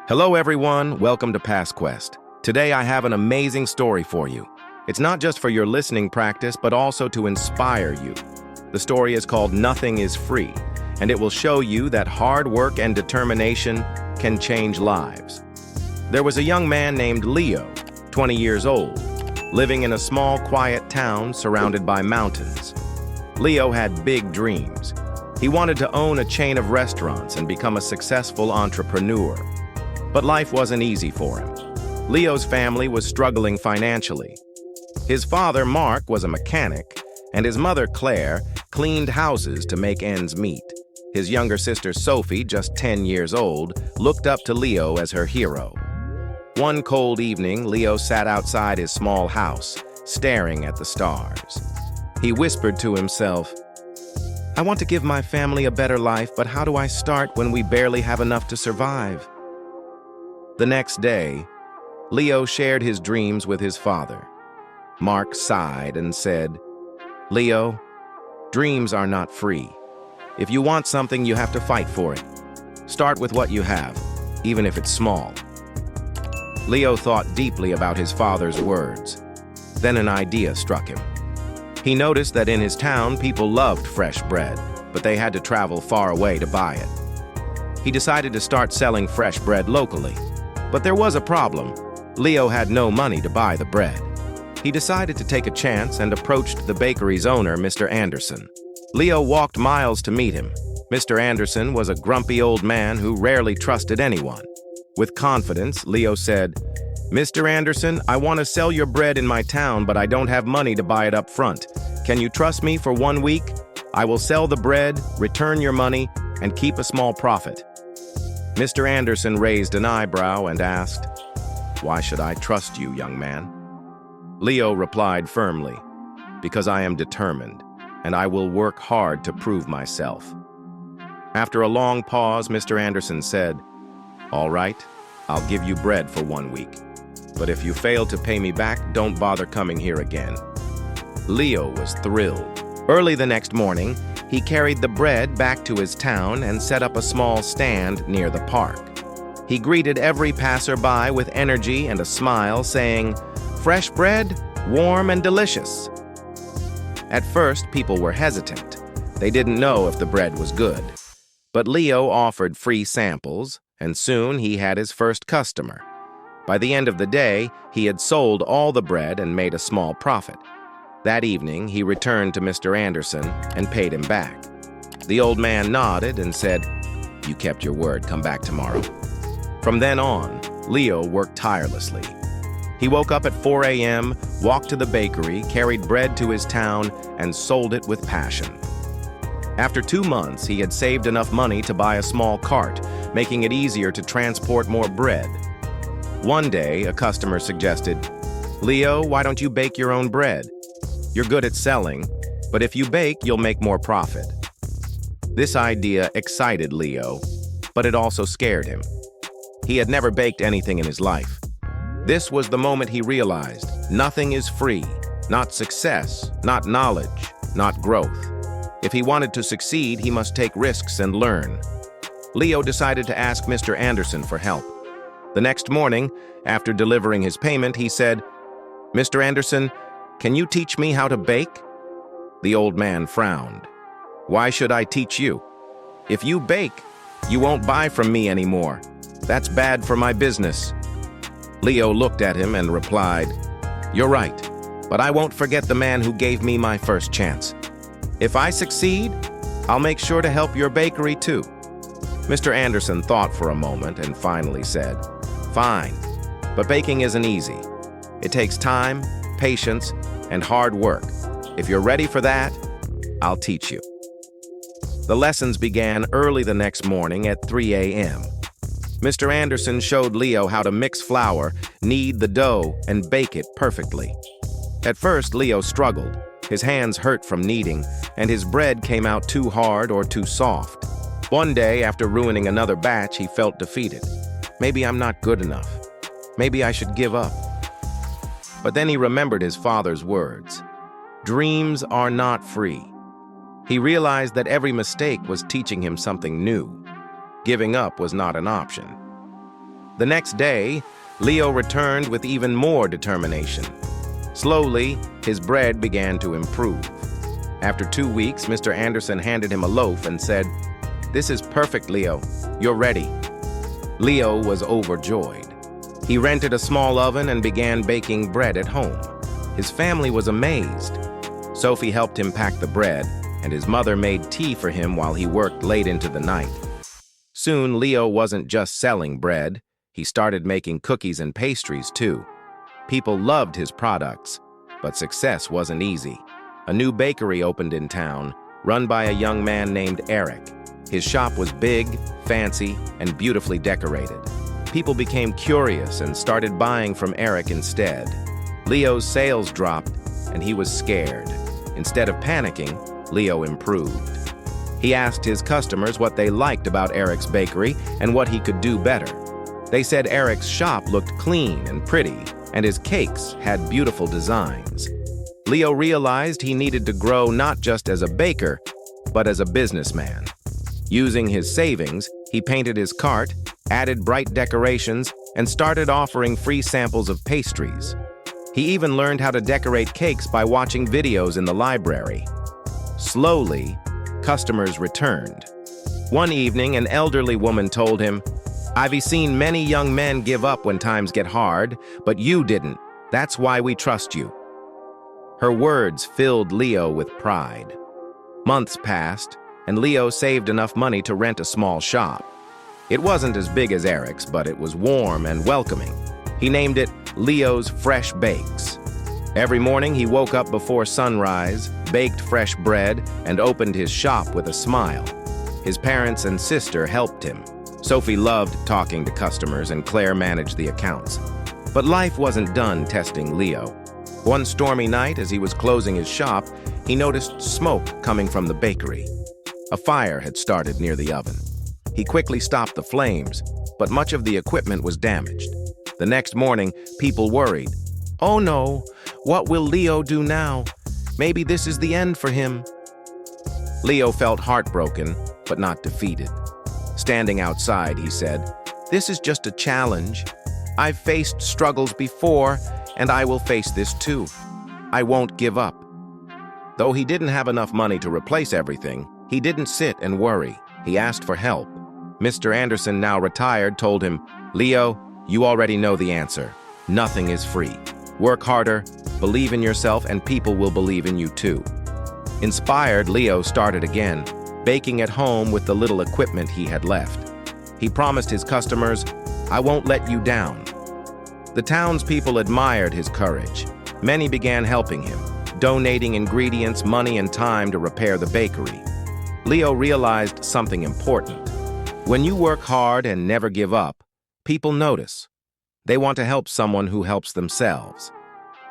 Hello everyone, welcome to PastQuest. Today I have an amazing story for you. It's not just for your listening practice, but also to inspire you. The story is called Nothing is Free, and it will show you that hard work and determination can change lives. There was a young man named Leo, 20 years old, living in a small, quiet town surrounded by mountains. Leo had big dreams. He wanted to own a chain of restaurants and become a successful entrepreneur. But life wasn't easy for him. Leo's family was struggling financially. His father, Mark, was a mechanic, and his mother, Claire, cleaned houses to make ends meet. His younger sister, Sophie, just 10 years old, looked up to Leo as her hero. One cold evening, Leo sat outside his small house, staring at the stars. He whispered to himself, "I want to give my family a better life, but how do I start when we barely have enough to survive?" The next day, Leo shared his dreams with his father. Mark sighed and said, "Leo, dreams are not free. If you want something, you have to fight for it. Start with what you have, even if it's small." Leo thought deeply about his father's words. Then an idea struck him. He noticed that in his town, people loved fresh bread, but they had to travel far away to buy it. He decided to start selling fresh bread locally. But there was a problem. Leo had no money to buy the bread. He decided to take a chance and approached the bakery's owner, Mr. Anderson. Leo walked miles to meet him. Mr. Anderson was a grumpy old man who rarely trusted anyone. With confidence, Leo said, "Mr. Anderson, I want to sell your bread in my town, but I don't have money to buy it up front. Can you trust me for 1 week? I will sell the bread, return your money, and keep a small profit." Mr. Anderson raised an eyebrow and asked, "Why should I trust you, young man?" Leo replied firmly, "Because I am determined, and I will work hard to prove myself." After a long pause, Mr. Anderson said, "All right, I'll give you bread for 1 week. But if you fail to pay me back, don't bother coming here again." Leo was thrilled. Early the next morning, he carried the bread back to his town and set up a small stand near the park. He greeted every passerby with energy and a smile, saying, "Fresh bread, warm and delicious." At first, people were hesitant. They didn't know if the bread was good. But Leo offered free samples, and soon he had his first customer. By the end of the day, he had sold all the bread and made a small profit. That evening, he returned to Mr. Anderson and paid him back. The old man nodded and said, "You kept your word, come back tomorrow." From then on, Leo worked tirelessly. He woke up at 4 a.m., walked to the bakery, carried bread to his town, and sold it with passion. After 2 months, he had saved enough money to buy a small cart, making it easier to transport more bread. One day, a customer suggested, "Leo, why don't you bake your own bread? You're good at selling, but if you bake, you'll make more profit." This idea excited Leo, but it also scared him. He had never baked anything in his life. This was the moment he realized nothing is free, not success, not knowledge, not growth. If he wanted to succeed, he must take risks and learn. Leo decided to ask Mr. Anderson for help. The next morning, after delivering his payment, he said, "Mr. Anderson, can you teach me how to bake?" The old man frowned. "Why should I teach you? If you bake, you won't buy from me anymore. That's bad for my business." Leo looked at him and replied, "You're right, but I won't forget the man who gave me my first chance. If I succeed, I'll make sure to help your bakery too." Mr. Anderson thought for a moment and finally said, "Fine, but baking isn't easy. It takes time, patience, and hard work. If you're ready for that, I'll teach you." The lessons began early the next morning at 3 a.m. Mr. Anderson showed Leo how to mix flour, knead the dough, and bake it perfectly. At first, Leo struggled. His hands hurt from kneading, and his bread came out too hard or too soft. One day, after ruining another batch, he felt defeated. Maybe I'm not good enough. Maybe I should give up. But then he remembered his father's words. Dreams are not free. He realized that every mistake was teaching him something new. Giving up was not an option. The next day, Leo returned with even more determination. Slowly, his bread began to improve. After 2 weeks, Mr. Anderson handed him a loaf and said, "This is perfect, Leo. You're ready." Leo was overjoyed. He rented a small oven and began baking bread at home. His family was amazed. Sophie helped him pack the bread, and his mother made tea for him while he worked late into the night. Soon, Leo wasn't just selling bread. He started making cookies and pastries, too. People loved his products, but success wasn't easy. A new bakery opened in town, run by a young man named Eric. His shop was big, fancy, and beautifully decorated. People became curious and started buying from Eric instead. Leo's sales dropped, and he was scared. Instead of panicking, Leo improved. He asked his customers what they liked about Eric's bakery and what he could do better. They said Eric's shop looked clean and pretty, and his cakes had beautiful designs. Leo realized he needed to grow not just as a baker, but as a businessman. Using his savings, he painted his cart, added bright decorations, and started offering free samples of pastries. He even learned how to decorate cakes by watching videos in the library. Slowly, customers returned. One evening, an elderly woman told him, "I've seen many young men give up when times get hard, but you didn't. That's why we trust you." Her words filled Leo with pride. Months passed, and Leo saved enough money to rent a small shop. It wasn't as big as Eric's, but it was warm and welcoming. He named it Leo's Fresh Bakes. Every morning he woke up before sunrise, baked fresh bread, and opened his shop with a smile. His parents and sister helped him. Sophie loved talking to customers, and Claire managed the accounts. But life wasn't done testing Leo. One stormy night, as he was closing his shop, he noticed smoke coming from the bakery. A fire had started near the oven. He quickly stopped the flames, but much of the equipment was damaged. The next morning, people worried. "Oh no, what will Leo do now? Maybe this is the end for him." Leo felt heartbroken, but not defeated. Standing outside, he said, "This is just a challenge. I've faced struggles before, and I will face this too. I won't give up." Though he didn't have enough money to replace everything, he didn't sit and worry. He asked for help. Mr. Anderson, now retired, told him, "Leo, you already know the answer. Nothing is free. Work harder, believe in yourself, and people will believe in you too." Inspired, Leo started again, baking at home with the little equipment he had left. He promised his customers, "I won't let you down." The townspeople admired his courage. Many began helping him, donating ingredients, money, and time to repair the bakery. Leo realized something important. When you work hard and never give up, people notice. They want to help someone who helps themselves.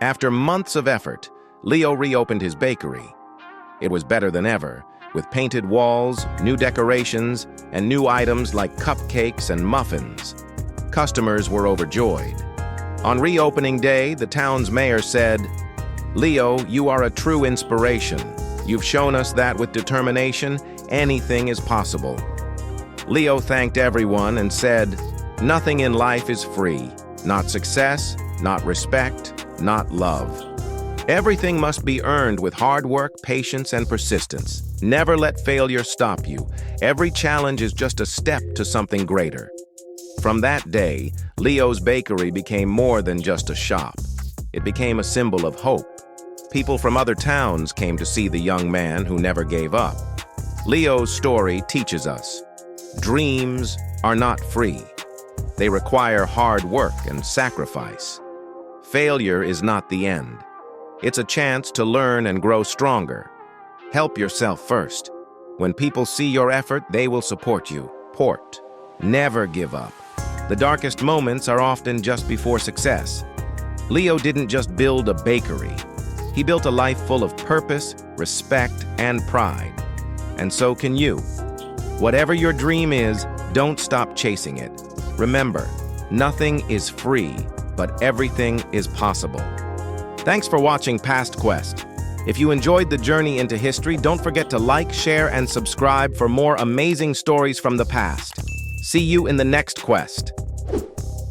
After months of effort, Leo reopened his bakery. It was better than ever, with painted walls, new decorations, and new items like cupcakes and muffins. Customers were overjoyed. On reopening day, the town's mayor said, "Leo, you are a true inspiration. You've shown us that with determination, anything is possible." Leo thanked everyone and said, "Nothing in life is free. Not success, not respect, not love. Everything must be earned with hard work, patience, and persistence. Never let failure stop you. Every challenge is just a step to something greater." From that day, Leo's bakery became more than just a shop. It became a symbol of hope. People from other towns came to see the young man who never gave up. Leo's story teaches us, dreams are not free. They require hard work and sacrifice. Failure is not the end. It's a chance to learn and grow stronger. Help yourself first. When people see your effort, they will support you. Never give up. The darkest moments are often just before success. Leo didn't just build a bakery. He built a life full of purpose, respect, and pride. And so can you. Whatever your dream is, don't stop chasing it. Remember, nothing is free, but everything is possible. Thanks for watching PastQuest. If you enjoyed the journey into history, don't forget to like, share, and subscribe for more amazing stories from the past. See you in the next quest.